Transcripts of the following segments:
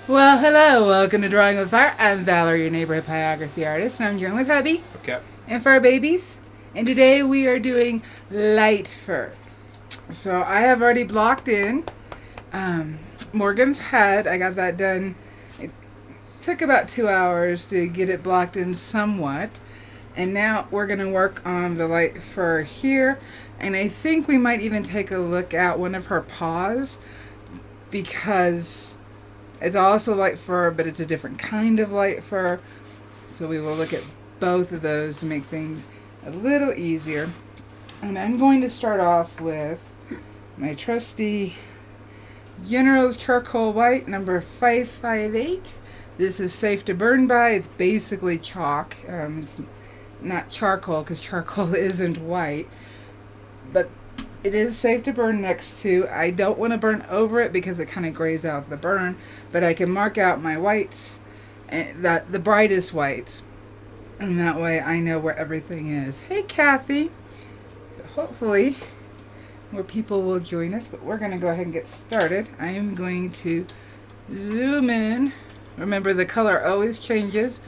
Well, hello, welcome to Drawing with Fire. I'm Valarie, your neighborhood pyrography artist, and I'm drawing with hubby Okay. and fur babies. And today we are doing light fur. So I have already blocked in Morgan's head. I got that done. It took about 2 hours to get it blocked in somewhat. And now we're going to work on the light fur here. And I think we might even take a look at one of her paws because it's also light fur, but it's a different kind of light fur. So we will look at both of those to make things a little easier. And I'm going to start off with my trusty General's Charcoal White, number 558. This is safe to burn by. It's basically chalk. It's not charcoal because charcoal isn't white. But it is safe to burn next to. I don't want to burn over it because it kind of grays out the burn, but I can mark out my whites, the brightest whites, and that way I know where everything is. Hey, Kathy. So hopefully more people will join us, but we're going to go ahead and get started. I am going to zoom in. Remember, the color always changes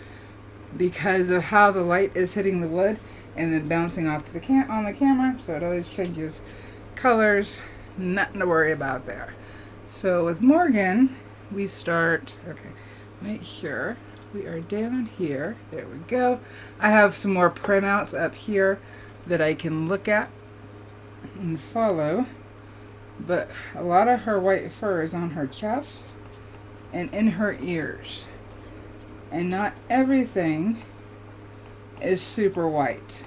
because of how the light is hitting the wood and then bouncing off to the on the camera, so it always changes colors. Nothing to worry about there. So with Morgan, we start, okay, make sure we are down here. There we go. I have some more printouts up here that I can look at and follow, but a lot of her white fur is on her chest and in her ears, and not everything is super white,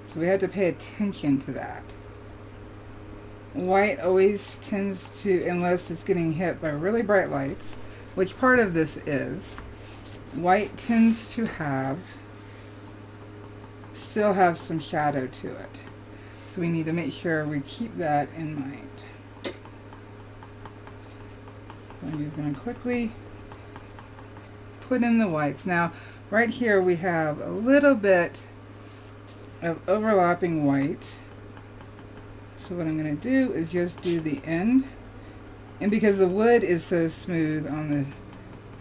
so we have to pay attention to that. White always tends to, unless it's getting hit by really bright lights, which part of this is, white tends to still have some shadow to it. So we need to make sure we keep that in mind. I'm just going to quickly put in the whites. Now, right here we have a little bit of overlapping white. So what I'm going to do is just do the end. And because the wood is so smooth on the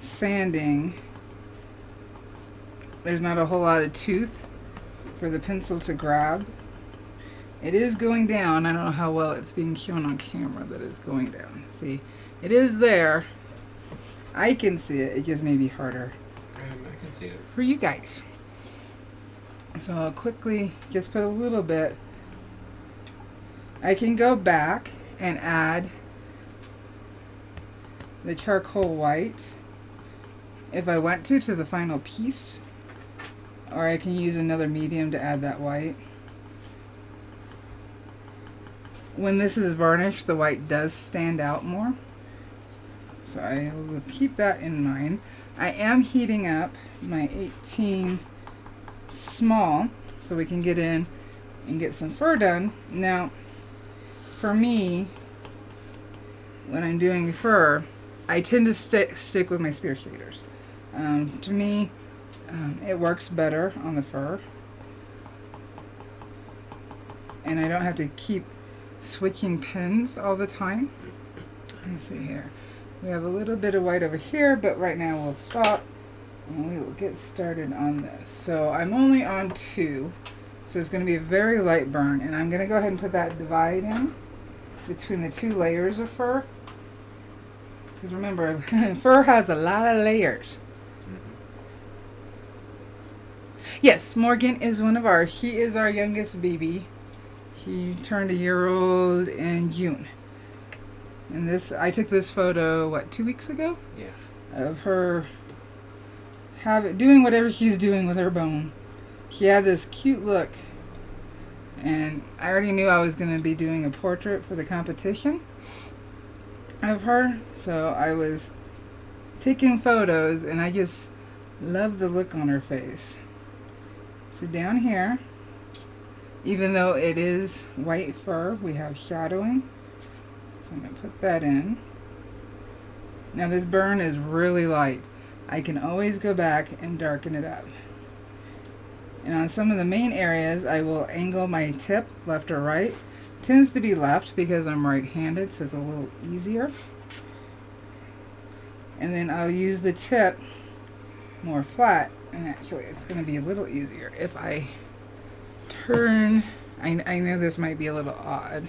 sanding, there's not a whole lot of tooth for the pencil to grab. It is going down. I don't know how well it's being shown on camera that it's going down. See, it is there. I can see it. It just may be harder I can see it. for you guys. So I'll quickly just put a little bit. I can go back and add the charcoal white if I want to the final piece, or I can use another medium to add that white. When this is varnished, the white does stand out more, so I will keep that in mind. I am heating up my 18 small so we can get in and get some fur done. Now, for me, when I'm doing fur, I tend to stick with my spear shaders. To me, it works better on the fur, and I don't have to keep switching pens all the time. Let's see here. We have a little bit of white over here, but right now we'll stop and we will get started on this. So I'm only on 2, so it's going to be a very light burn, and I'm going to go ahead and put that divide in between the 2 layers of fur, because remember, fur has a lot of layers. Yes, Morgan is he is our youngest baby. He turned a year old in June. And I took this photo, 2 weeks ago? Yeah. Of her doing whatever she's doing with her bone. She had this cute look. And I already knew I was going to be doing a portrait for the competition of her. So I was taking photos, and I just love the look on her face. So down here, even though it is white fur, we have shadowing. So I'm going to put that in. Now this burn is really light. I can always go back and darken it up. And on some of the main areas, I will angle my tip left or right. Tends to be left because I'm right-handed, so it's a little easier. And then I'll use the tip more flat. And actually, it's going to be a little easier if I turn. I know this might be a little odd,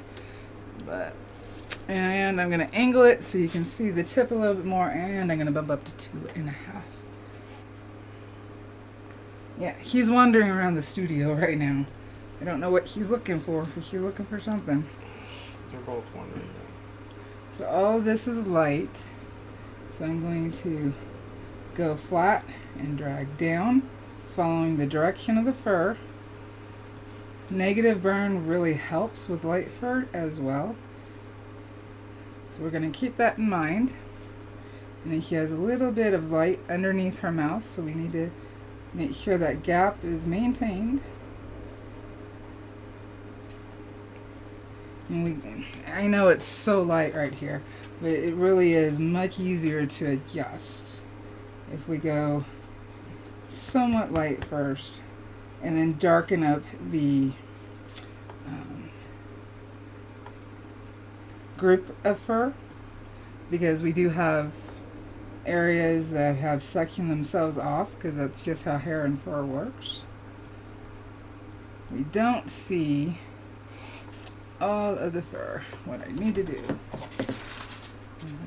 but, and I'm going to angle it so you can see the tip a little bit more, and I'm going to bump up to 2.5. Yeah, he's wandering around the studio right now. I don't know what he's looking for, but he's looking for something. They're both wandering. So all of this is light, so I'm going to go flat and drag down, following the direction of the fur. Negative burn really helps with light fur as well. So we're going to keep that in mind. And then she has a little bit of light underneath her mouth, so we need to make sure that gap is maintained. And I know it's so light right here, but it really is much easier to adjust if we go somewhat light first and then darken up the group of fur, because we do have areas that have sectioned themselves off, because that's just how hair and fur works. We don't see all of the fur. What I need to do,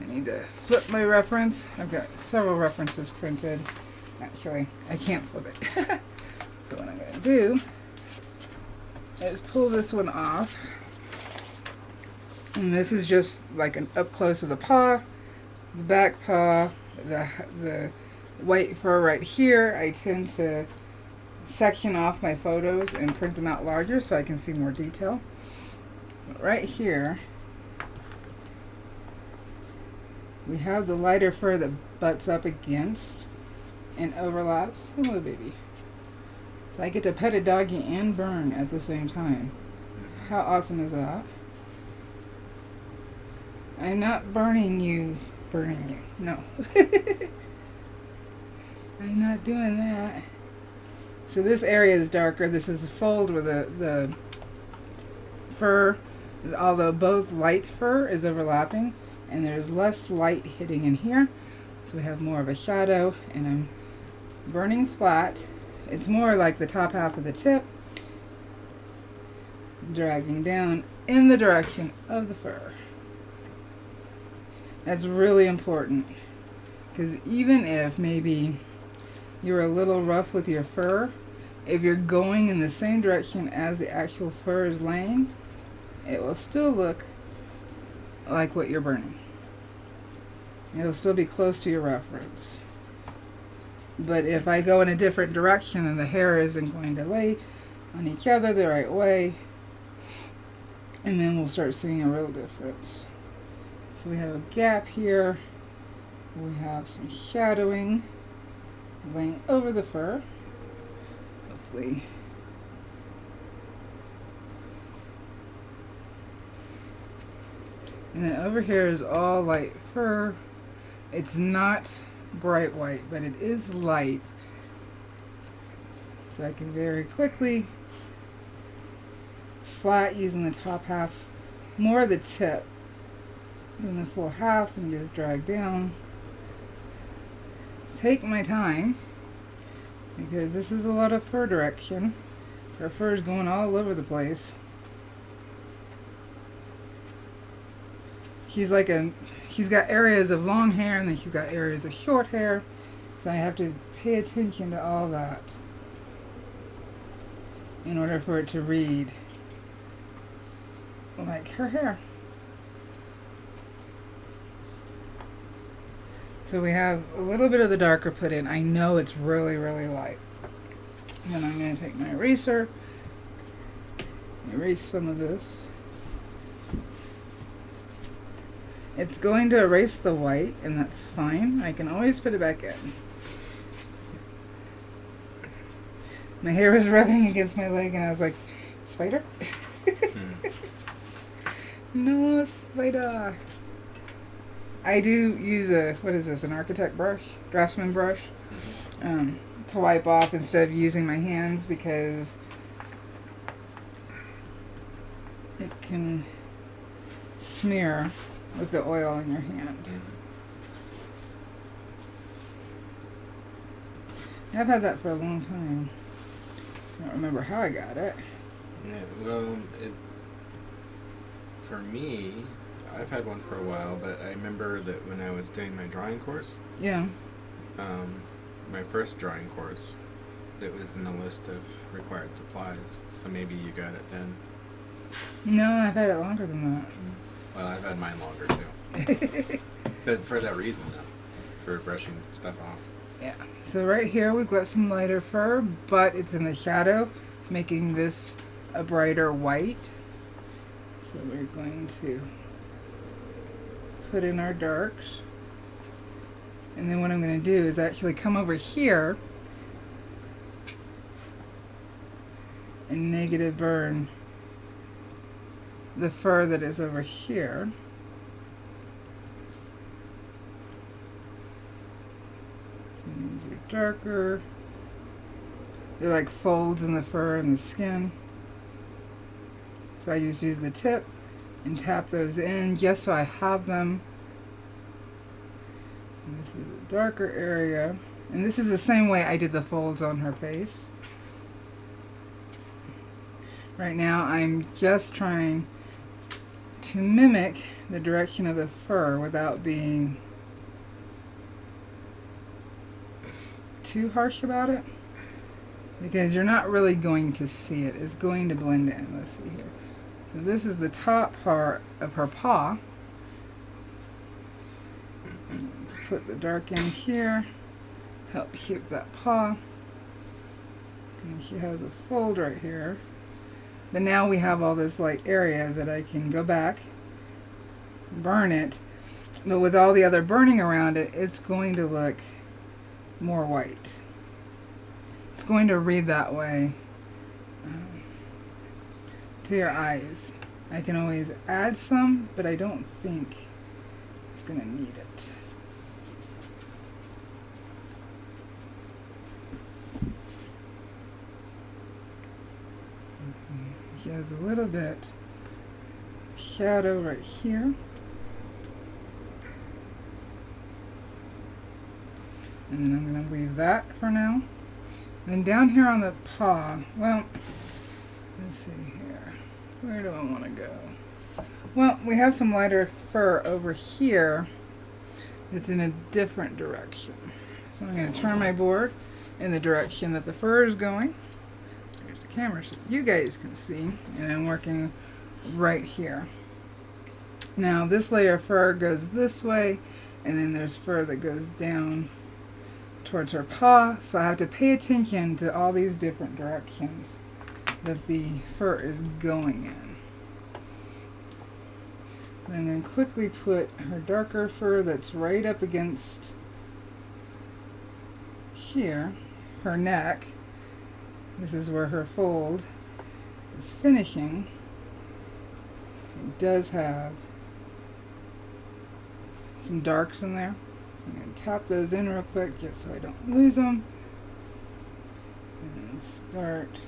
I need to flip my reference. I've got several references printed. Actually, I can't flip it. So what I'm going to do is pull this one off. And this is just like an up close of the paw, the back paw, the white fur right here. I tend to section off my photos and print them out larger so I can see more detail. But right here, we have the lighter fur that butts up against and overlaps. Hello, baby. So I get to pet a doggy and burn at the same time. How awesome is that? I'm not burning you. No. I'm not doing that. So this area is darker. This is a fold where the fur, although both light fur is overlapping, and there's less light hitting in here. So we have more of a shadow, and I'm burning flat. It's more like the top half of the tip, dragging down in the direction of the fur. That's really important, because even if maybe you're a little rough with your fur, if you're going in the same direction as the actual fur is laying, it will still look like what you're burning. It'll still be close to your reference. But if I go in a different direction and the hair isn't going to lay on each other the right way, and then we'll start seeing a real difference. So we have a gap here. We have some shadowing laying over the fur. Hopefully. And then over here is all light fur. It's not bright white, but it is light. So I can very quickly flat using the top half, more of the tip than the full half, and just drag down. Take my time, because this is a lot of fur direction. Her fur is going all over the place. She's got areas of long hair, and then she's got areas of short hair. So I have to pay attention to all that in order for it to read like her hair. So we have a little bit of the darker put in. I know it's really, really light. And I'm going to take my eraser, erase some of this. It's going to erase the white, and that's fine. I can always put it back in. My hair was rubbing against my leg, and I was like, spider? No, spider. I do use an architect brush, draftsman brush, to wipe off instead of using my hands, because it can smear with the oil in your hand. I've had that for a long time. I don't remember how I got it. Yeah, well, for me, I've had one for a while, but I remember that when I was doing my drawing course, Yeah. my first drawing course, that was in the list of required supplies, so maybe you got it then. No, I've had it longer than that. Well, I've had mine longer too. But for that reason, though, for brushing stuff off. Yeah. So right here we've got some lighter fur, but it's in the shadow, making this a brighter white. So we're going to put in our darks. And then what I'm going to do is actually come over here and negative burn the fur that is over here. And these are darker. They're like folds in the fur and the skin. So I just use the tip and tap those in just so I have them. And this is a darker area. And this is the same way I did the folds on her face. Right now I'm just trying to mimic the direction of the fur without being too harsh about it, because you're not really going to see it. It's going to blend in. Let's see here. So this is the top part of her paw. Put the dark in here, help shape that paw. And she has a fold right here. But now we have all this light area that I can go back, burn it, but with all the other burning around it, it's going to look more white. It's going to read that way to your eyes. I can always add some, but I don't think it's going to need it. She has a little bit shadow right here. And then I'm going to leave that for now. Then down here on the paw, well, let's see here. Where do I want to go? Well, we have some lighter fur over here. It's in a different direction. So I'm going to turn my board in the direction that the fur is going. There's the camera so you guys can see. And I'm working right here. Now this layer of fur goes this way, and then there's fur that goes down towards her paw, so I have to pay attention to all these different directions that the fur is going in. I'm going to quickly put her darker fur that's right up against here, her neck. This is where her fold is finishing. It does have some darks in there. I'm going to tap those in real quick just so I don't lose them. And then start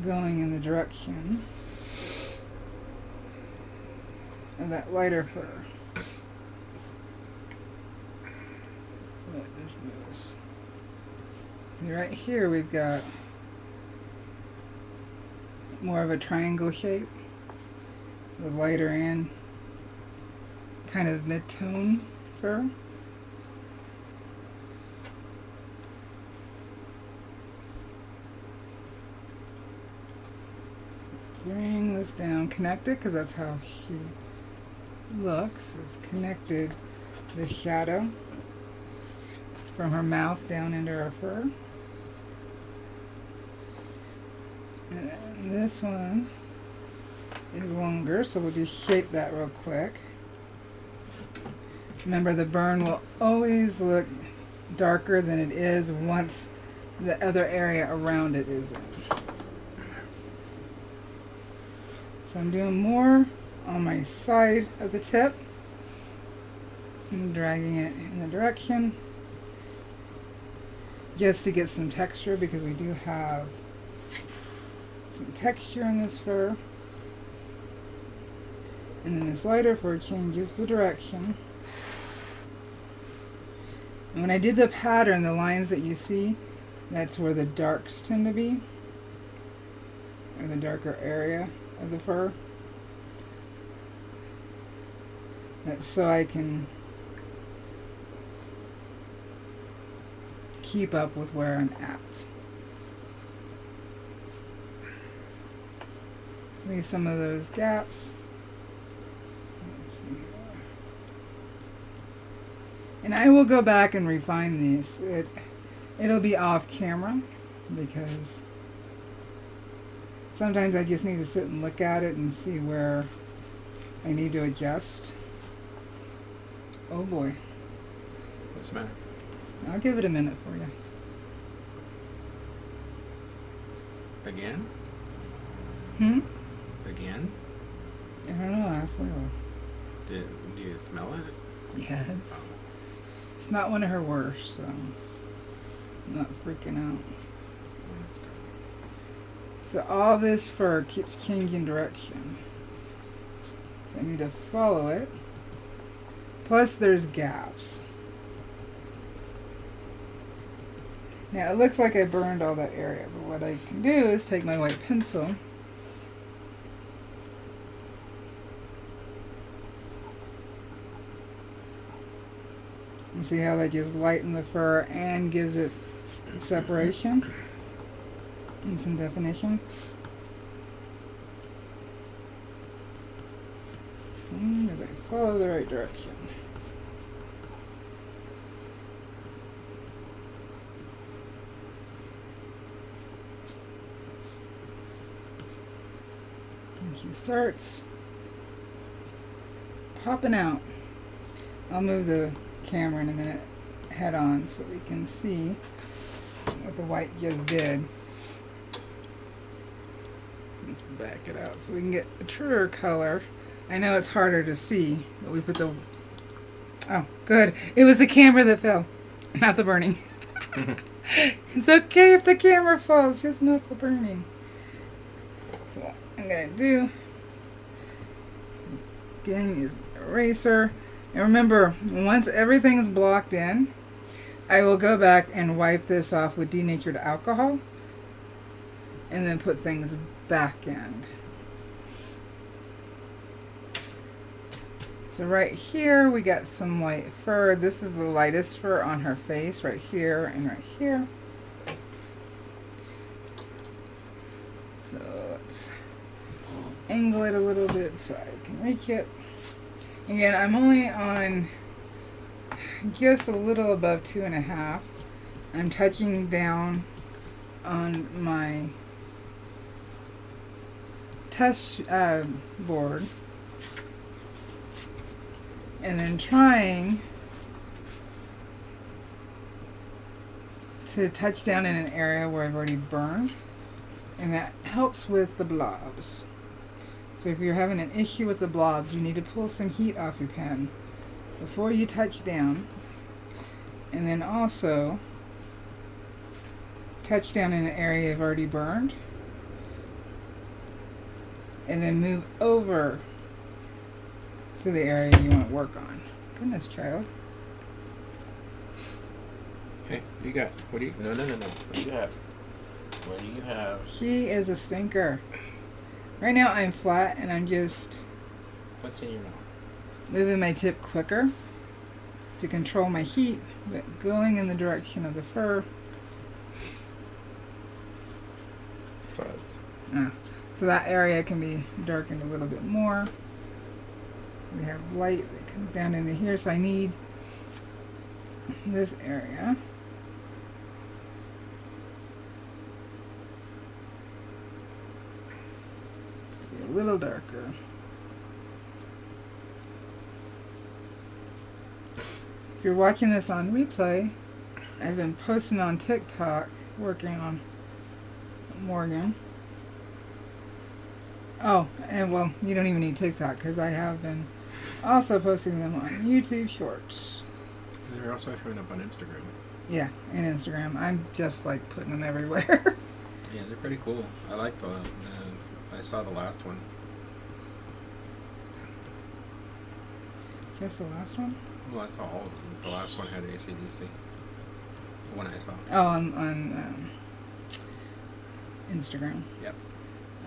going in the direction of that lighter fur. Right here we've got more of a triangle shape with lighter and kind of mid-tone fur. Bring this down, connect it, because that's how she looks. It's connected the shadow from her mouth down into her fur. And this one is longer, so we'll just shape that real quick. Remember, the burn will always look darker than it is once the other area around it is in. So I'm doing more on my side of the tip and dragging it in the direction just to get some texture, because we do have some texture in this fur. And then this lighter fur changes the direction. And when I did the pattern, the lines that you see, that's where the darks tend to be, or the darker area of the fur. That's so I can keep up with where I'm at. Leave some of those gaps. Let's see. And I will go back and refine these. It'll be off camera because sometimes I just need to sit and look at it and see where I need to adjust. Oh boy. What's the matter? I'll give it a minute for you. Again? Again? I don't know, ask Layla. Do you smell it? Yes. Oh. It's not one of her worst, so I'm not freaking out. Well, that's good. So all this fur keeps changing direction. So I need to follow it. Plus there's gaps. Now it looks like I burned all that area, but what I can do is take my white pencil and see how that just lightens the fur and gives it separation and some definition. As I follow the right direction. And she starts popping out. I'll move the camera in a minute head on so we can see what the white just did. Let's back it out so we can get a truer color. I know it's harder to see, but we put the... Oh, good. It was the camera that fell, not the burning. It's okay if the camera falls, just not the burning. So what I'm going to do, again, use my eraser. And remember, once everything's blocked in, I will go back and wipe this off with denatured alcohol and then put things back in. So right here we got some light fur. This is the lightest fur on her face, right here and right here. So let's angle it a little bit so I can reach it. Again, I'm only on just a little above 2.5. I'm touching down on my test board and then trying to touch down in an area where I've already burned, and that helps with the blobs. So if you're having an issue with the blobs, you need to pull some heat off your pen before you touch down, and then also touch down in an area you've already burned, and then move over to the area you want to work on. Goodness, child. Hey, what do you got? What do you... No. What do you have? What do you have? She is a stinker. Right now I'm flat and I'm just What's in your mouth? moving my tip quicker to control my heat, but going in the direction of the fur. Fuzz. So that area can be darkened a little bit more. We have light that comes down into here, so I need this area. Be a little darker. If you're watching this on replay, I've been posting on TikTok, working on Morgan. Oh, and well, you don't even need TikTok because I have been also posting them on YouTube Shorts. They're also showing up on Instagram. Yeah, and Instagram. I'm just like putting them everywhere. Yeah, they're pretty cool. I like the I saw the last one. Guess the last one? Well, I saw all of them. The last one had AC/DC. one I saw. Oh, on Instagram. Yep.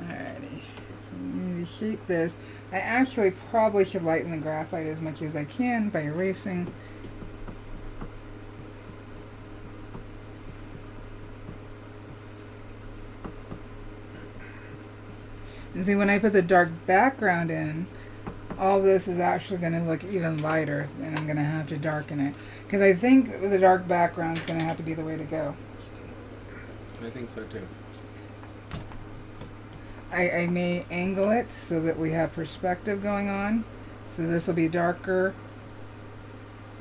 Alrighty. So we need to shape this. I actually probably should lighten the graphite as much as I can by erasing. And see, when I put the dark background in, all this is actually going to look even lighter, and I'm going to have to darken it. Because I think the dark background is going to have to be the way to go. I think so too. I may angle it so that we have perspective going on. So this will be darker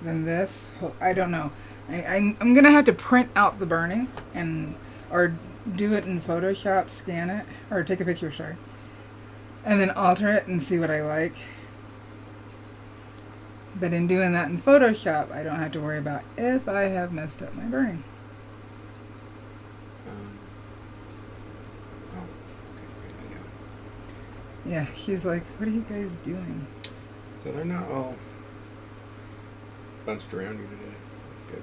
than this. I don't know. I'm going to have to print out the burning or do it in Photoshop, scan it, or take a picture, sorry. And then alter it and see what I like. But in doing that in Photoshop, I don't have to worry about if I have messed up my burning. Yeah, she's like, what are you guys doing? So they're not all bunched around you today. That's good.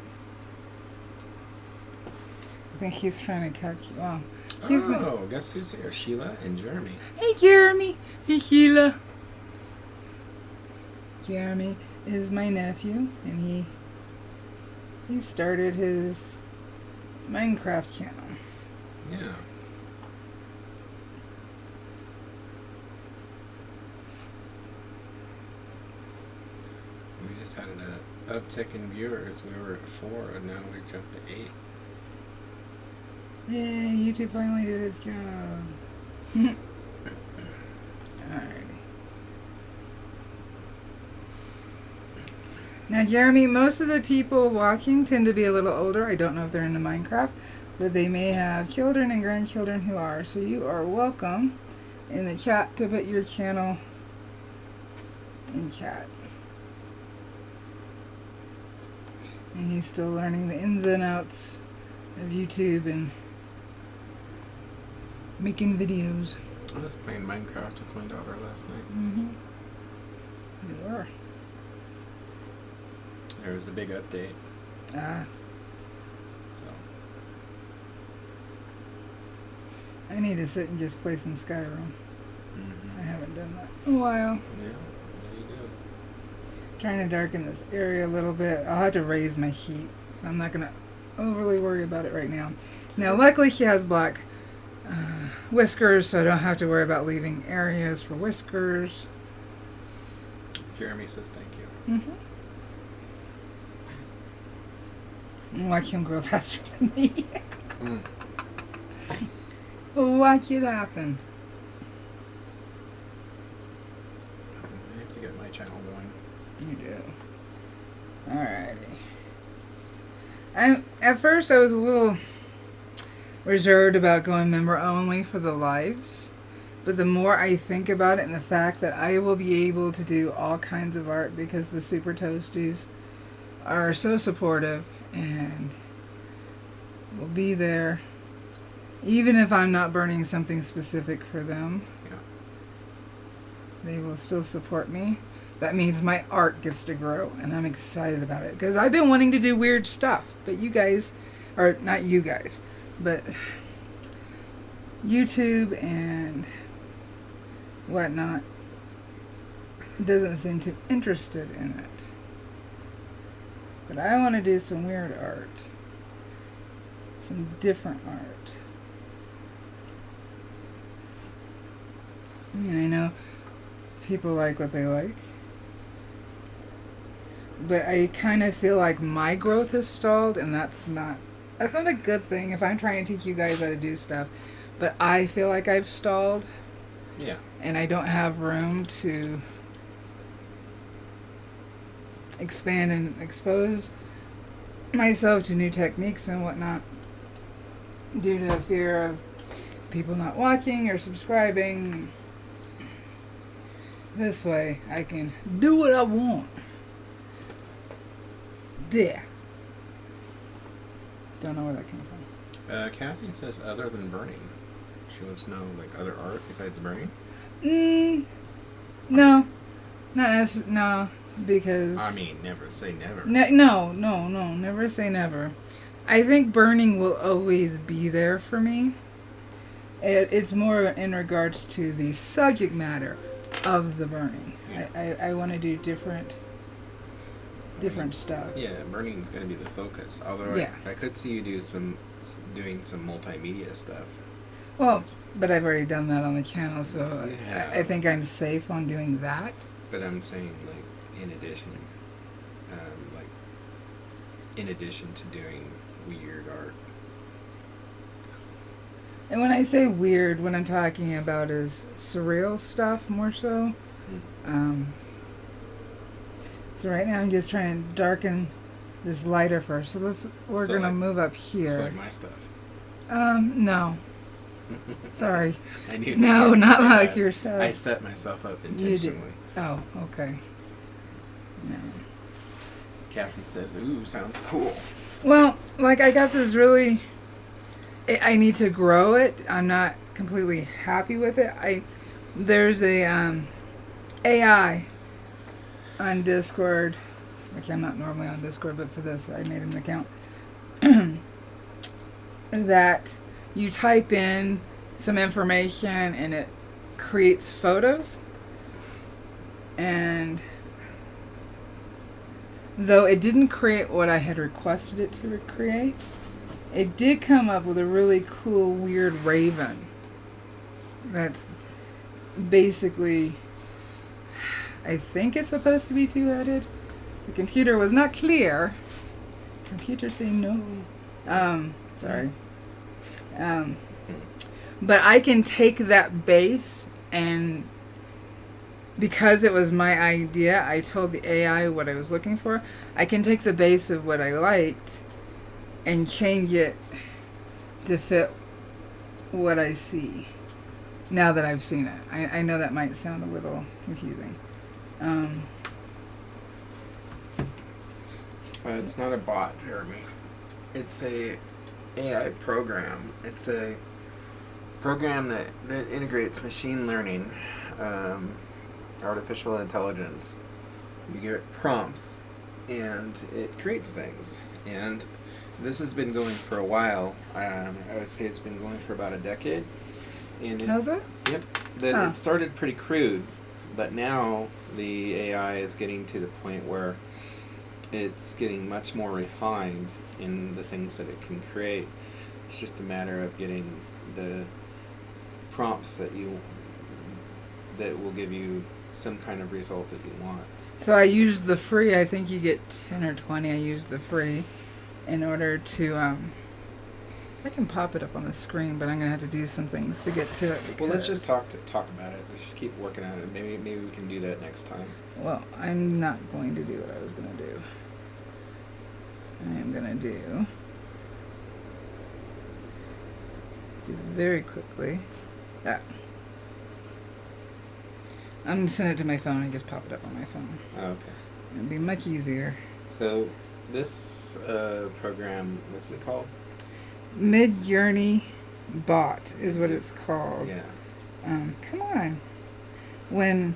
I think he's trying to catch you. Oh, guess who's here? Sheila and Jeremy. Hey, Jeremy. Hey, Sheila. Jeremy is my nephew, and he started his Minecraft channel. Yeah. We just had an uptick in viewers. We were at 4, and now we jumped to 8. Yay, YouTube finally did its job. Alrighty. Now, Jeremy, most of the people watching tend to be a little older. I don't know if they're into Minecraft, but they may have children and grandchildren who are. So you are welcome in the chat to put your channel in chat. And he's still learning the ins and outs of YouTube and making videos. I was playing Minecraft with my daughter last night. Mm-hmm. You were. There was a big update. Ah. So. I need to sit and just play some Skyrim. Mm-hmm. I haven't done that in a while. Yeah, there you go. Trying to darken this area a little bit. I'll have to raise my sheet, so I'm not going to overly worry about it right now. Now, luckily she has black whiskers, so I don't have to worry about leaving areas for whiskers. Jeremy says thank you. Mm-hmm. And watch him grow faster than me. Watch it happen. I have to get my channel going. You do. Alrighty. At first I was a little reserved about going member only for the lives, but the more I think about it and the fact that I will be able to do all kinds of art because the Super Toasties are so supportive and will be there even if I'm not burning something specific for them. Yeah. They will still support me. That means my art gets to grow, and I'm excited about it because I've been wanting to do weird stuff, but you guys, or not you guys, but YouTube and whatnot doesn't seem too interested in it. But I want to do some weird art, some different art. I mean, I know people like what they like, but I kind of feel like my growth has stalled, and that's not a good thing if I'm trying to teach you guys how to do stuff. But I feel like I've stalled. Yeah. And I don't have room to expand and expose myself to new techniques and whatnot due to fear of people not watching or subscribing. This way I can do what I want. There. Don't know where that came from. Kathy says other than burning. She wants to know, like, other art besides burning? No. No, because... I mean, never say never. No, never say never. I think burning will always be there for me. It's more in regards to the subject matter of the burning. Yeah. I want to do different stuff. Yeah, burning is going to be the focus. Although Yeah. I could see you doing some multimedia stuff. Well, but I've already done that on the channel, so Yeah. I think I'm safe on doing that. But I'm saying, like, in addition to doing weird art. And when I say weird, what I'm talking about is surreal stuff more so. So right now I'm just trying to darken this lighter first. So we're gonna move up here. It's like my stuff. No. Sorry. I knew No, that. not like your stuff. I set myself up intentionally. Oh, okay. No. Kathy says, "Ooh, sounds cool." Well, like I got this really. I need to grow it. I'm not completely happy with it. There's a AI on Discord. Okay, I'm not normally on Discord, but for this I made an account. That you type in some information and it creates photos. And though it didn't create what I had requested it to create, it did come up with a really cool, weird raven. That's basically, I think it's supposed to be two-headed. The computer was not clear. Computer saying no. Sorry. But I can take that base, and because it was my idea, I told the AI what I was looking for. I can take the base of what I liked and change it to fit what I see now that I've seen it. I know that might sound a little confusing. It's not a bot, Jeremy. It's a AI program. It's a program that integrates machine learning, artificial intelligence. You give it prompts, and it creates things. And this has been going for a while. I would say it's been going for about a decade. And Has it? Yep. It started pretty crude, but now the AI is getting to the point where it's getting much more refined in the things that it can create. It's just a matter of getting the prompts that will give you some kind of result that you want. So I used the free. I think you get 10 or 20. I used the free in order to I can pop it up on the screen, but I'm gonna have to do some things to get to it. Well, let's just talk about it. Let's just keep working on it. Maybe we can do that next time. Well, I'm not going to do what I was gonna do. I am gonna do just very quickly that. I'm gonna send it to my phone and just pop it up on my phone. Oh, okay. It'll be much easier. So this program, what's it called? Midjourney Bot is what it's called. Yeah. Come on. When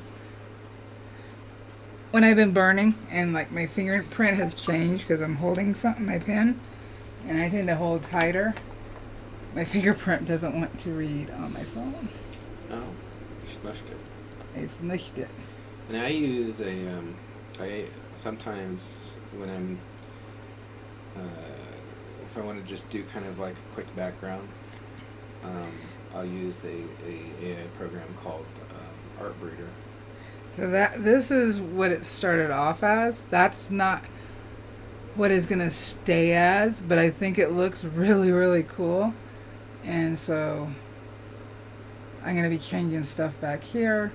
I've been burning and like my fingerprint has changed because I'm holding something, my pen, and I tend to hold tighter, my fingerprint doesn't want to read on my phone. Oh, you smushed it. I smushed it. And I use I sometimes when I'm, if I want to just do kind of like a quick background, I'll use a AI program called Art Breeder. So this is what it started off as. That's not what it's going to stay as, but I think it looks really, really cool. And so I'm going to be changing stuff back here.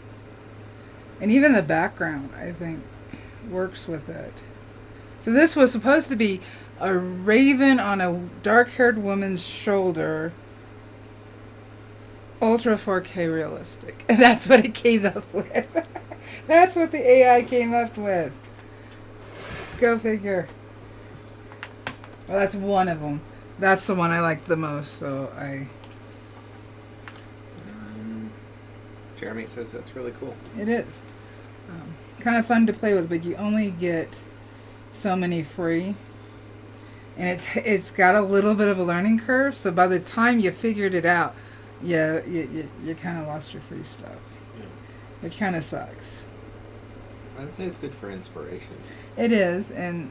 And even the background, I think, works with it. So this was supposed to be a raven on a dark-haired woman's shoulder, ultra 4K realistic. And that's what it came up with. That's what the AI came up with. Go figure. Well, that's one of them. That's the one I liked the most, so I... Jeremy says that's really cool. It is. Kind of fun to play with, but you only get so many free. and it's got a little bit of a learning curve. So by the time you figured it out, you kind of lost your free stuff. Yeah. It kind of sucks. I'd say it's good for inspiration. It is, and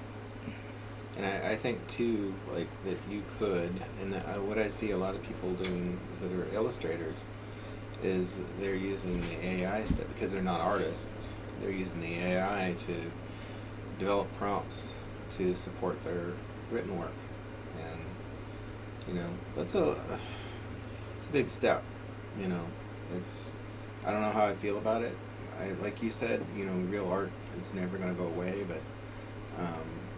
I think too, like that you could, and what I see a lot of people doing that are illustrators, is they're using the AI stuff because they're not artists. They're using the AI to develop prompts to support their written work, and that's it's a big step. It's I don't know how I feel about it. Like you said, real art is never going to go away,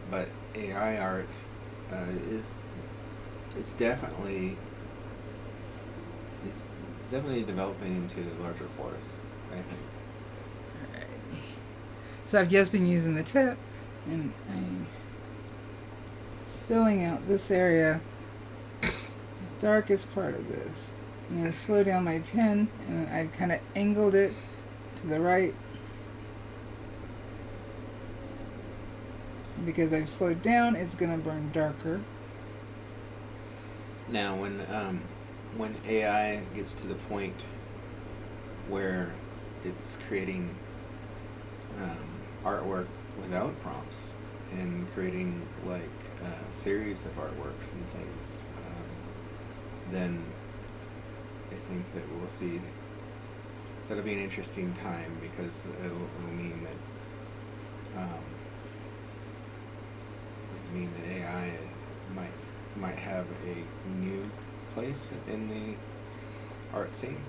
but AI art it's definitely developing into a larger force, I think. so I've just been using the tip, and I'm filling out this area, the darkest part of this. I'm going to slow down my pen, and I've kind of angled it to the right because I've slowed down. It's going to burn darker. Now, when AI gets to the point where it's creating artwork without prompts and creating like a series of artworks and things, then I think that we'll see. That'll be an interesting time because it'll mean that AI might have a new place in the art scene.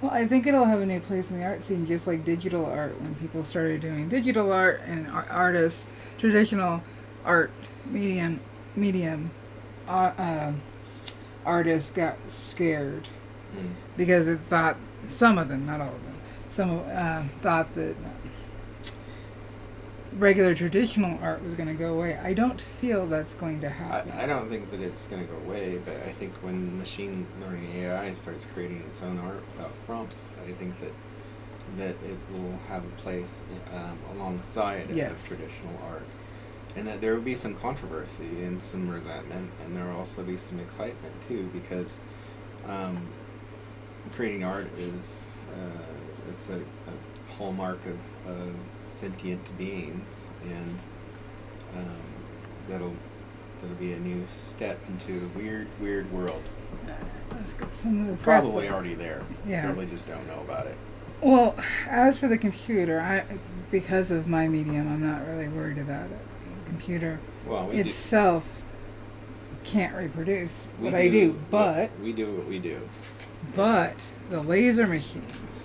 Well, I think it'll have a new place in the art scene, just like digital art. When people started doing digital art and artists, traditional art medium artists got scared because it thought, some of them, not all of them, thought that regular traditional art was going to go away. I don't feel that's going to happen. I don't think that it's going to go away, but I think when machine learning AI starts creating its own art without prompts, I think that it will have a place alongside of traditional art, and that there will be some controversy and some resentment, and there will also be some excitement too, because creating art is it's a hallmark of sentient beings, and that'll be a new step into a weird world. Let's get some of the probably already there. Yeah. Probably just don't know about it. Well, as for the computer, because of my medium, I'm not really worried about it. The computer itself can't reproduce what I do, but we do what we do. But the laser machines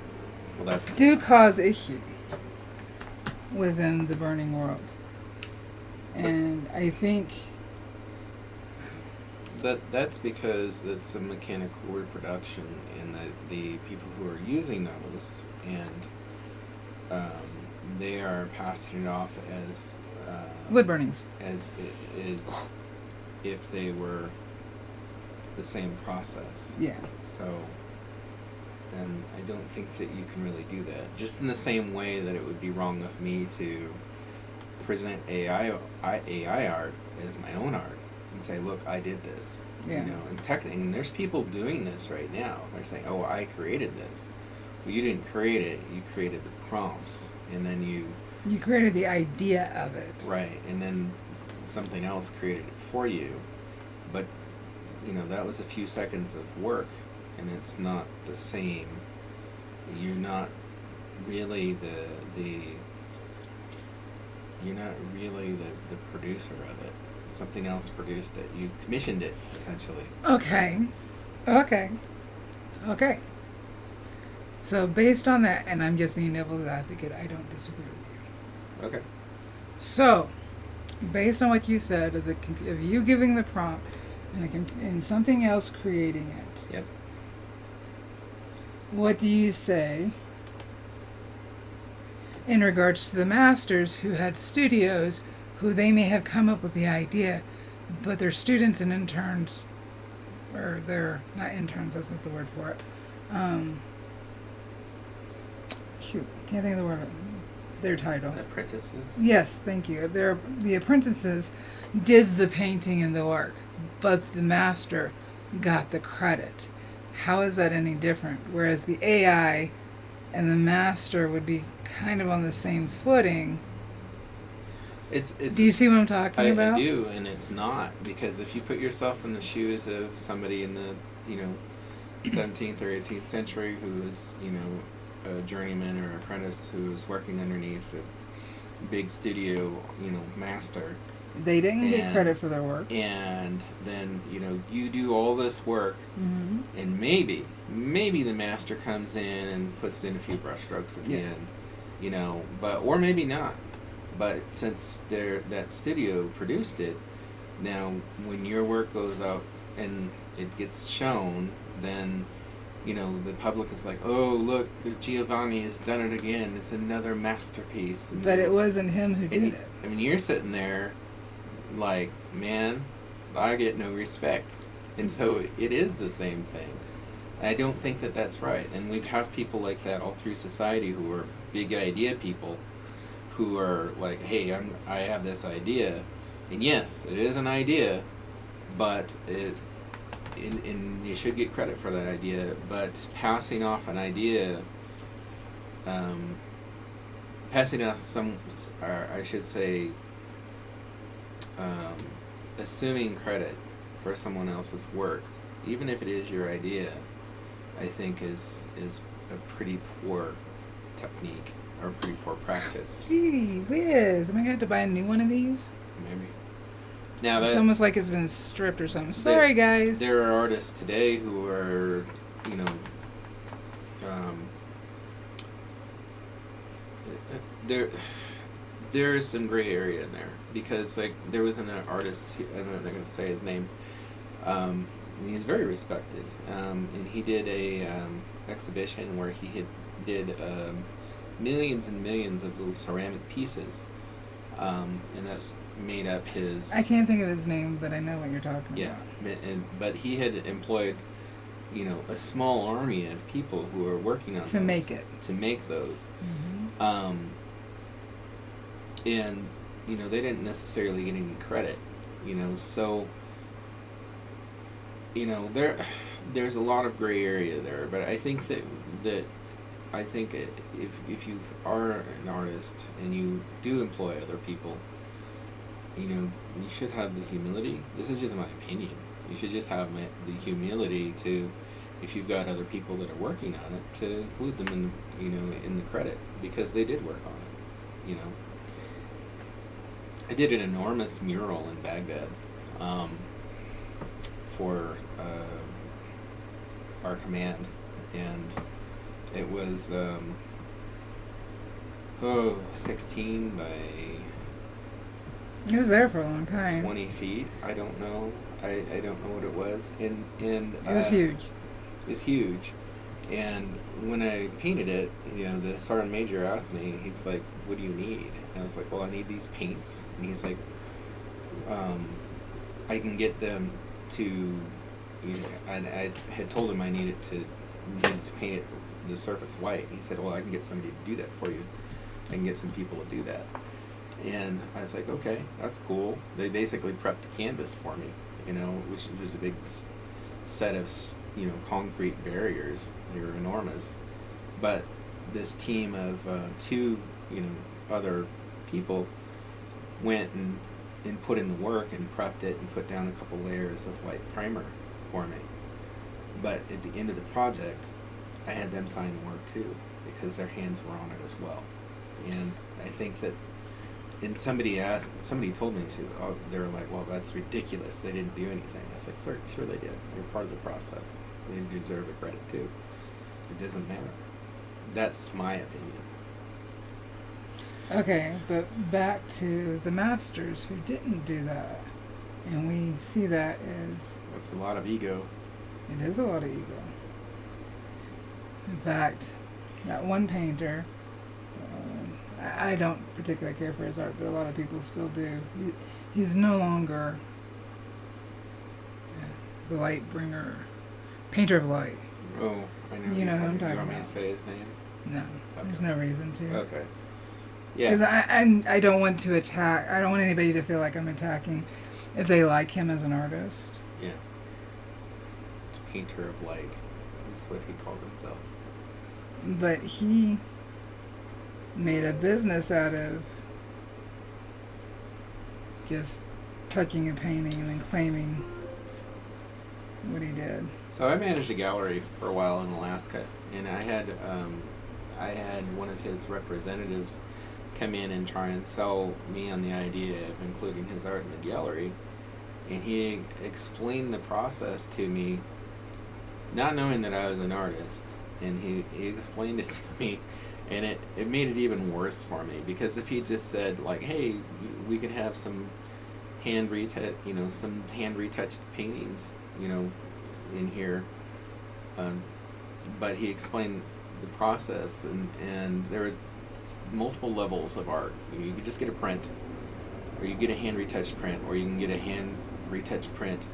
do cause issue within the burning world, and I think that's because it's a mechanical reproduction, and that the people who are using those and they are passing it off as wood burnings as if they were the same process. Yeah. So, and I don't think that you can really do that. Just in the same way that it would be wrong of me to present AI art as my own art and say, look, I did this. Yeah. And there's people doing this right now. They're saying, oh, I created this. Well, you didn't create it. You created the prompts, and then you created the idea of it. Right, and then something else created it for you. But that was a few seconds of work, and it's not the same. You're not really the producer of it. Something else produced it. You commissioned it, essentially. Okay. So based on that, and I'm just being devil's advocate, I don't disagree with you. Okay. So, based on what you said of you giving the prompt and something else creating it. Yep. What do you say in regards to the masters who had studios who they may have come up with the idea, but their students and interns, or they're not interns, that's not the word for it. Can't think of the word. their title. Apprentices? Yes, thank you. The apprentices did the painting and the work, but the master got the credit. How is that any different? Whereas the AI and the master would be kind of on the same footing. It's Do you see what I'm talking about? I do, and it's not, because if you put yourself in the shoes of somebody in the 17th or 18th century who is a journeyman or apprentice who is working underneath a big studio master, they didn't get credit for their work, and then you do all this work, mm-hmm. and maybe the master comes in and puts in a few brush strokes at the end, but or maybe not. But since that studio produced it, now when your work goes out and it gets shown, then the public is like, oh, look, Giovanni has done it again. It's another masterpiece. But it wasn't him who did it. I mean, you're sitting there like, man, I get no respect. And so it is the same thing. I don't think that that's right. And we have people like that all through society who are big idea people, who are like, hey, I have this idea, and yes, it is an idea, but and you should get credit for that idea. But passing off an idea, passing off assuming credit for someone else's work, even if it is your idea, I think is a pretty poor technique. Or pretty poor practice. Gee whiz. Am I going to have to buy a new one of these? Maybe. Now it's almost like it's been stripped or something. Sorry, guys. There are artists today who are, there is some gray area in there. Because, like, there was an artist, I'm not going to say his name, he's very respected. And he did a exhibition where he did millions and millions of little ceramic pieces, and that's made up his... I can't think of his name, but I know what you're talking about. Yeah, but he had employed, a small army of people who were working on to make those. Mm-hmm. And, they didn't necessarily get any credit, so, there's a lot of gray area there, but I think that I think if you are an artist and you do employ other people, you should have the humility. This is just my opinion. You should just have the humility to, if you've got other people that are working on it, to include them in the credit, because they did work on it. I did an enormous mural in Baghdad for our command, and it was 16 by... It was there for a long time. 20 feet. I don't know. I don't know what it was. And it was huge. It was huge. And when I painted it, the sergeant major asked me, he's like, what do you need? And I was like, well, I need these paints. And he's like, I can get them to... and I had told him I needed to paint it, the surface white. He said, well, I can get somebody to do that for you. I can get some people to do that. And I was like, okay, that's cool. They basically prepped the canvas for me, which was a big set of, concrete barriers. They were enormous. But this team of two, other people went and put in the work and prepped it and put down a couple layers of white primer for me. But at the end of the project, I had them sign the work too, because their hands were on it as well. And I think that, and somebody told me, they were like, well, that's ridiculous. They didn't do anything. I was like, sure they did. They're part of the process. They deserve the credit too. It doesn't matter. That's my opinion. Okay, but back to the masters who didn't do that. And we see that as... That's a lot of ego. It is a lot of ego. In fact, that one painter, I don't particularly care for his art, but a lot of people still do. He's no longer the light bringer, painter of light. Oh, I know. You know what I'm talking about. You want me about. to say his name? No, Okay. There's no reason to. Okay. Yeah. Because I don't want to attack. I don't want anybody to feel like I'm attacking if they like him as an artist. Yeah. Painter of light is what he called himself. But he made a business out of just touching a painting and then claiming what he did. So I managed a gallery for a while in Alaska, and I had one of his representatives come in and try and sell me on the idea of including his art in the gallery, and he explained the process to me, not knowing that I was an artist, and he explained it to me, and it made it even worse for me, because if he just said like, hey, we could have some hand retouched paintings, in here, but he explained the process, and there were multiple levels of art. You could just get a print, or you get a hand retouched print, or you can get a hand retouched print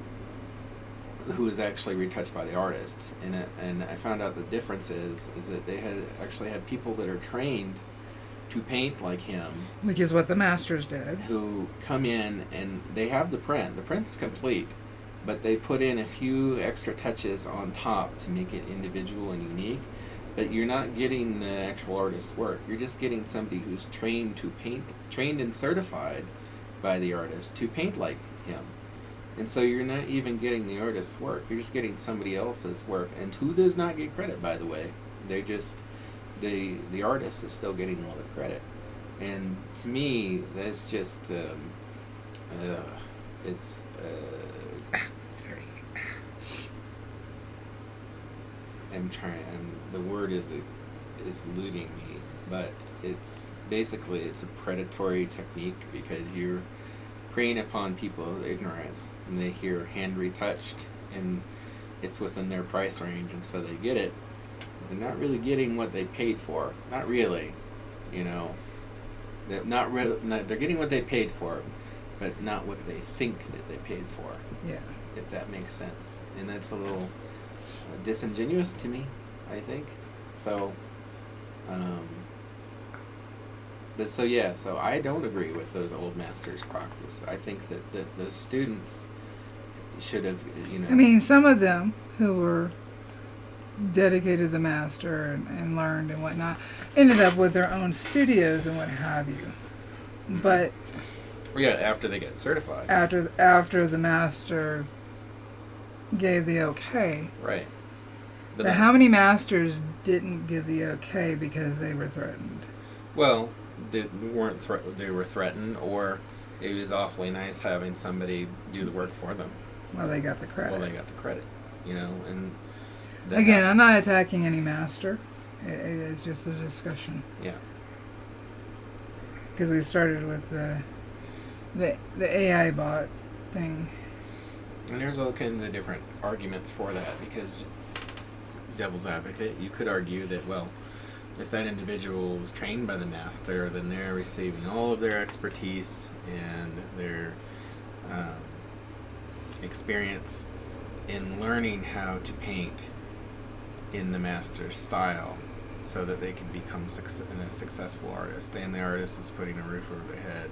who is actually retouched by the artist. And I found out the difference is that they actually had people that are trained to paint like him, Which is what the masters did. who come in and they have the print. The print's complete, but they put in a few extra touches on top to make it individual and unique. But you're not getting the actual artist's work. You're just getting somebody who's trained to paint, trained and certified by the artist to paint like him. And so you're not even getting the artist's work. You're just getting somebody else's work, and who does not get credit, by the way. They just, the artist is still getting all the credit. And to me, that's just, it's, Sorry. the word is eluding me, but it's basically, it's a predatory technique, because you're preying upon people's ignorance, and they hear hand retouched and it's within their price range, and so they get it. They're not really getting what they paid for. Not really, They're they're getting what they paid for, but not what they think that they paid for. Yeah. If that makes sense. And that's a little disingenuous to me, I think. So, so I don't agree with those old masters' practice. I think that those students should have, I mean, some of them who were dedicated to the master and learned and whatnot ended up with their own studios and what have you. Mm-hmm. But yeah, after they get certified. After the master gave the okay. Right. But how many masters didn't give the okay because they were threatened? Well, they were threatened, or it was awfully nice having somebody do the work for them. Well, they got the credit. And again, I'm not attacking any master. It's just a discussion. Yeah. Because we started with the AI bot thing. And there's all kinds of different arguments for that, because devil's advocate, you could argue that, well, if that individual was trained by the master, then they're receiving all of their expertise and their experience in learning how to paint in the master's style, so that they can become a successful artist, and the artist is putting a roof over their head.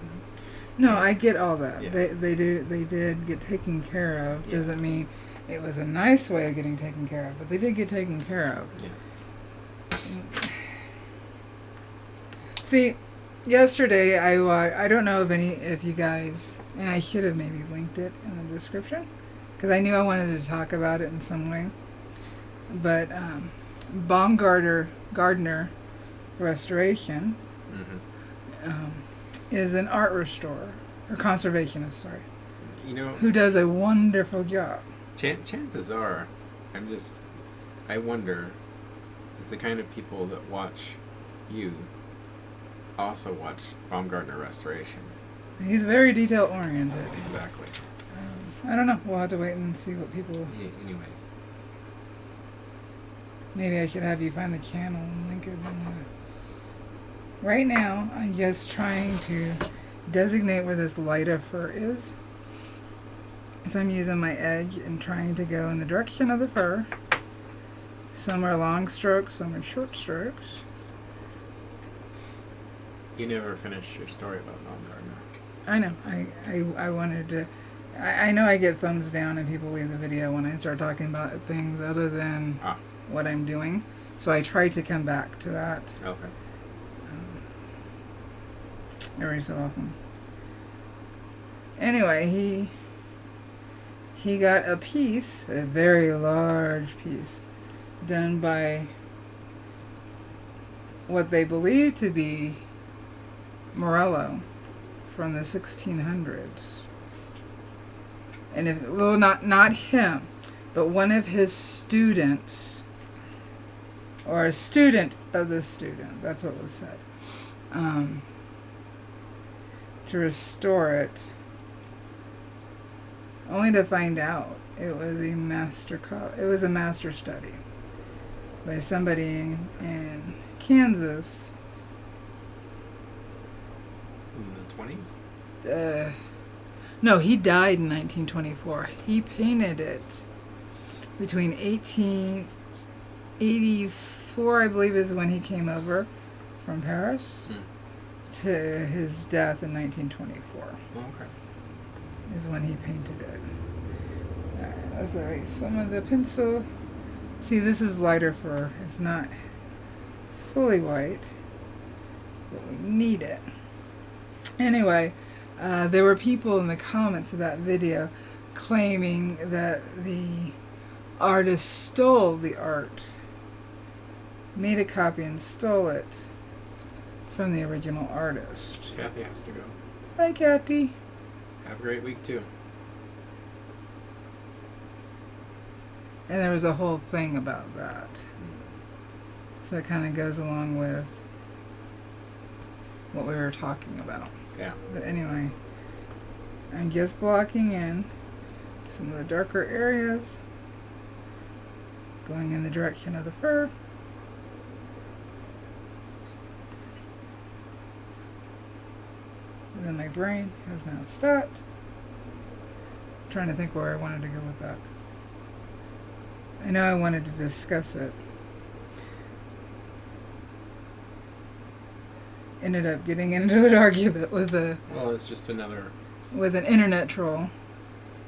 No, I get all that. Yeah. They did get taken care of. Yeah. Doesn't mean it was a nice way of getting taken care of, but they did get taken care of. Yeah. See, yesterday I don't know if you guys, and I should have maybe linked it in the description, because I knew I wanted to talk about it in some way. But Baumgartner Restoration is an art restorer, or conservationist, sorry, who does a wonderful job. Chances are, I wonder, is the kind of people that watch you also watch Baumgartner Restoration. He's very detail oriented. Exactly. I don't know. We'll have to wait and see what people. Anyway. Maybe I should have you find the channel and link it in the. Right now, I'm just trying to designate where this light of fur is. So I'm using my edge and trying to go in the direction of the fur. Some are long strokes, some are short strokes. You never finished your story about non-gardener. I know. I wanted to. I know I get thumbs down if people leave the video when I start talking about things other than what I'm doing. So I try to come back to that. Okay. Every so often. Anyway, he got a piece, a very large piece, done by what they believe to be Morello from the 1600s. And if, well, not him, but one of his students, or a student of the student, that's what was said, to restore it, only to find out it was a master study by somebody in Kansas. In the 20s? No, he died in 1924. He painted it between 1884, I believe, is when he came over from Paris, to his death in 1924. Okay. Is when he painted it. Alright, let's erase some of the pencil. See, this is lighter fur. It's not fully white, but we need it. Anyway, there were people in the comments of that video claiming that the artist stole the art, made a copy and stole it from the original artist. Kathy has to go. Bye, Kathy. Have a great week, too. And there was a whole thing about that. So it kind of goes along with what we were talking about. Yeah. But anyway, I'm just blocking in some of the darker areas, going in the direction of the fur. And then my brain has now stopped. I'm trying to think where I wanted to go with that. I know I wanted to discuss it. Ended up getting into an argument with Well, it's just another... with an internet troll.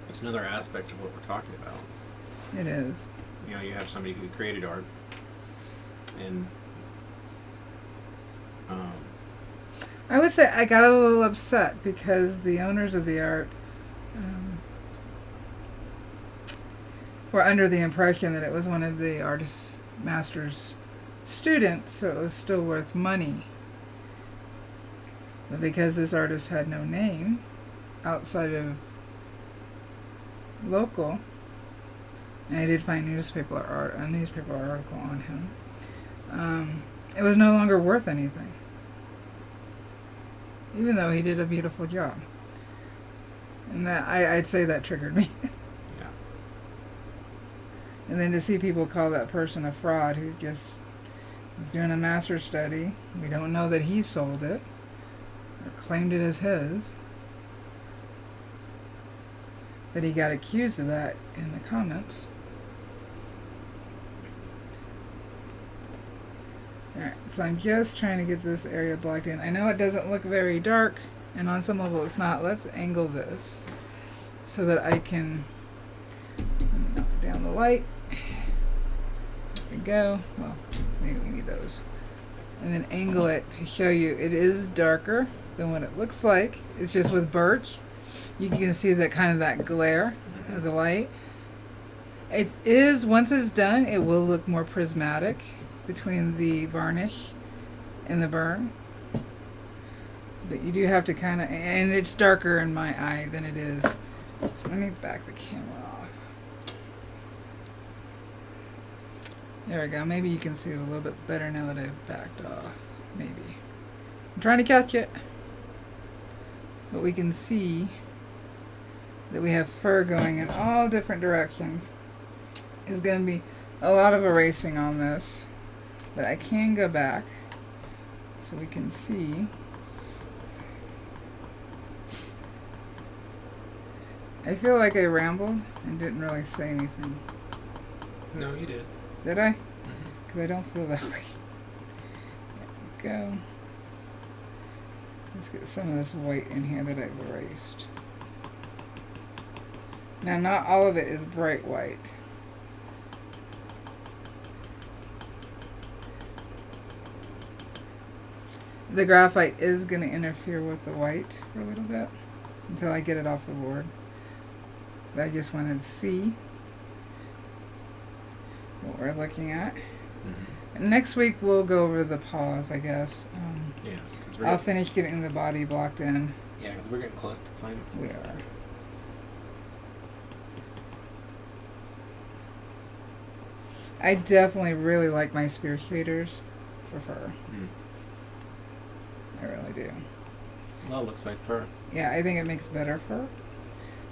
It's another aspect of what we're talking about. It is. You know, you have somebody who created art, and I would say I got a little upset because the owners of the art were under the impression that it was one of the artist master's students, so it was still worth money. But because this artist had no name outside of local, and I did find a newspaper article on him, it was no longer worth anything. Even though he did a beautiful job. And that I'd say that triggered me. yeah. And then to see people call that person a fraud who just was doing a master study. We don't know that he sold it or claimed it as his. But he got accused of that in the comments. Alright, so I'm just trying to get this area blocked in. I know it doesn't look very dark, and on some level it's not. Let's angle this so that I can knock down the light. There we go. Well, maybe we need those. And then angle it to show you it is darker than what it looks like. It's just with birch. You can see that kind of that glare of the light. It is, once it's done, it will look more prismatic between the varnish and the burn. But you do have to kind of, and it's darker in my eye than it is. Let me back the camera off. There we go. Maybe you can see it a little bit better now that I've backed off. Maybe. I'm trying to catch it. But we can see that we have fur going in all different directions. There's going to be a lot of erasing on this. But I can go back so we can see. I feel like I rambled and didn't really say anything. No, you did. Did I? Mm-hmm. Because I don't feel that way. There we go. Let's get some of this white in here that I've erased. Now, not all of it is bright white. The graphite is going to interfere with the white for a little bit until I get it off the board. But I just wanted to see what we're looking at. Mm-hmm. Next week we'll go over the paws, I guess. Yeah. I'll finish getting the body blocked in. Yeah, because we're getting close to time. We are. I definitely really like my spear shaders for fur. Mm. I really do. Well, it looks like fur. Yeah, I think it makes better fur.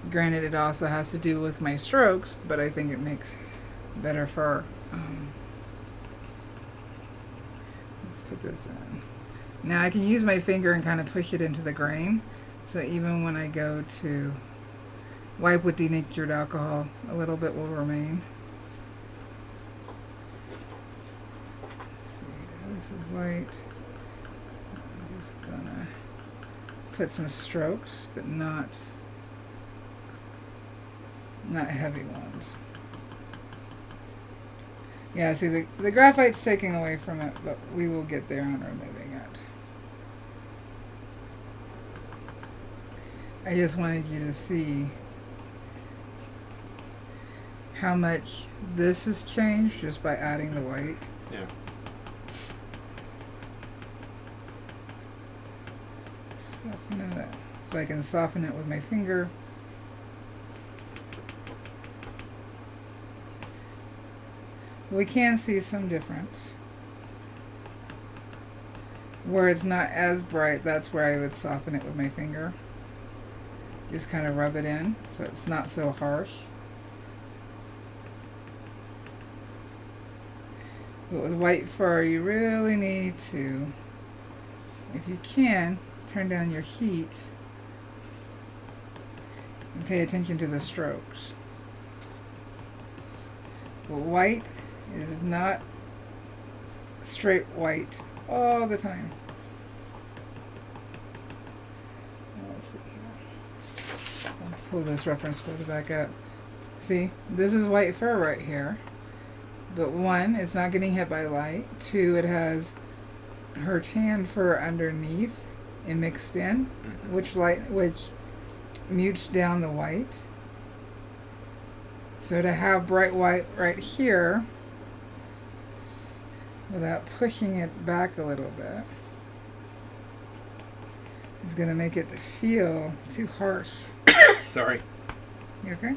Granted, it also has to do with my strokes, but I think it makes better fur. Let's put this in. Now I can use my finger and kind of push it into the grain, so even when I go to wipe with denatured alcohol, a little bit will remain. Let's see, this is light. I'm just gonna put some strokes, but not heavy ones. Yeah, see, the graphite's taking away from it, but we will get there on removing it. I just wanted you to see how much this has changed just by adding the white. Yeah. Soften it up. So I can soften it with my finger. We can see some difference. Where it's not as bright, that's where I would soften it with my finger. Just kind of rub it in so it's not so harsh. But with white fur, you really need to, if you can, turn down your heat and pay attention to the strokes. But white is not straight white all the time. Let's see here. I'll pull this reference photo back up. See, this is white fur right here. But one, it's not getting hit by light. Two, it has her tan fur underneath and mixed in, which mutes down the white. So to have bright white right here, without pushing it back a little bit, is going to make it feel too harsh. Sorry. You okay?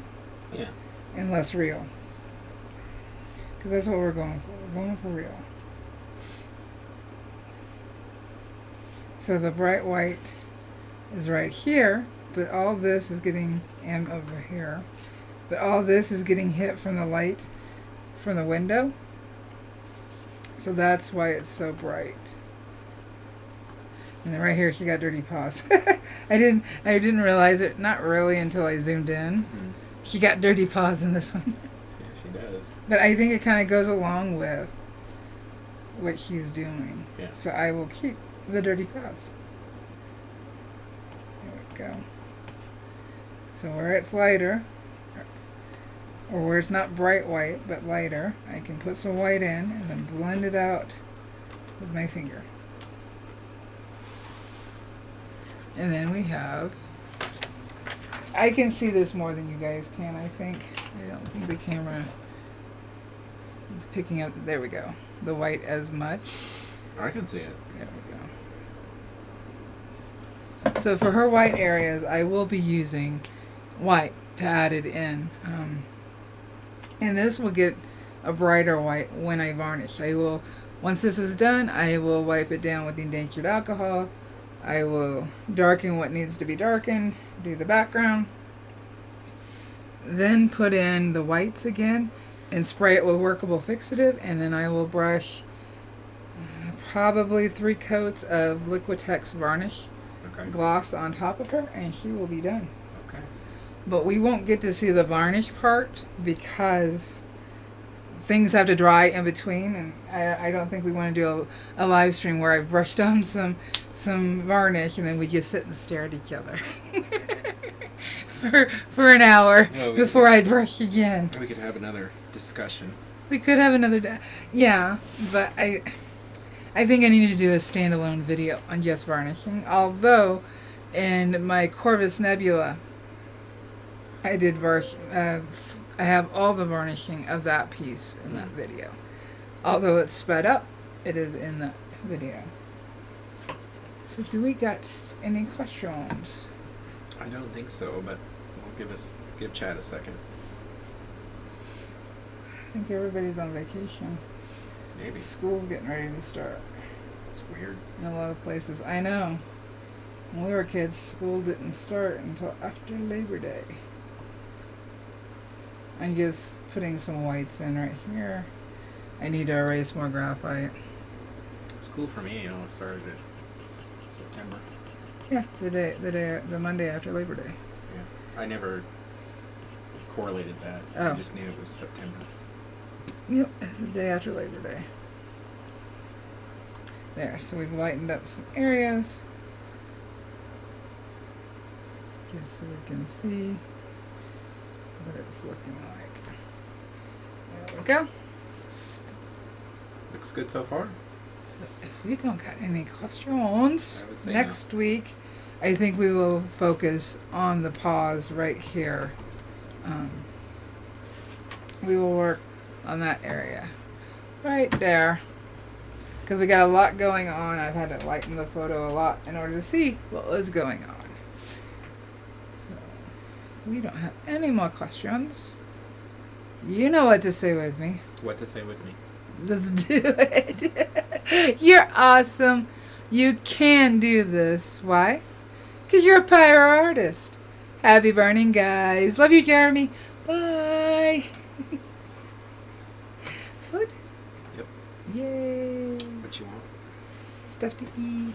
Yeah. And less real. Because that's what we're going for. We're going for real. So the bright white is right here, but all this is getting, and over here, but all this is getting hit from the light from the window. So that's why it's so bright. And then right here she got dirty paws. I didn't realize it, not really, until I zoomed in. Mm-hmm. She got dirty paws in this one. Yeah, she does. But I think it kind of goes along with what she's doing. Yeah. So I will keep the dirty paws. There we go. So where it's lighter, or where it's not bright white but lighter, I can put some white in and then blend it out with my finger. And then we have, I can see this more than you guys can, I think. I don't think the camera is picking up, there we go, the white as much. I can see it. There we go. So for her white areas, I will be using white to add it in. And this will get a brighter white when I varnish. Once this is done, I will wipe it down with denatured alcohol. I will darken what needs to be darkened, do the background, then put in the whites again and spray it with workable fixative, and then I will brush probably 3 coats of Liquitex varnish gloss on top of her, and she will be done. Okay. But we won't get to see the varnish part because things have to dry in between, and I don't think we want to do a live stream where I brushed on some varnish and then we just sit and stare at each other for an hour before I brush again. We could have another discussion. We could have another yeah, but I think I need to do a standalone video on just varnishing. Although, in my Corvus Nebula, I did I have all the varnishing of that piece in that video. Although it's sped up, it is in the video. So do we got any questions? I don't think so, but we'll give Chad a second. I think everybody's on vacation. Maybe. School's getting ready to start. It's weird. In a lot of places. I know. When we were kids, school didn't start until after Labor Day. I'm just putting some whites in right here. I need to erase more graphite. School for me started in September. Yeah, the Monday after Labor Day. Yeah, I never correlated that. Oh. I just knew it was September. Yep, it's the day after Labor Day. There, so we've lightened up some areas. Just so we can see what it's looking like. There we go. Looks good so far. So if we don't got any questions, I would say next week I think we will focus on the pause right here. We will work on that area right there because we got a lot going on. I've had to lighten the photo a lot in order to see what was going on. So if we don't have any more questions, you know what to say with me. What to say with me? Let's do it. You're awesome. You can do this. Why? Because you're a pyro artist. Happy burning, guys. Love you, Jeremy. Bye. Food? Yep. Yay. What you want? Stuff to eat.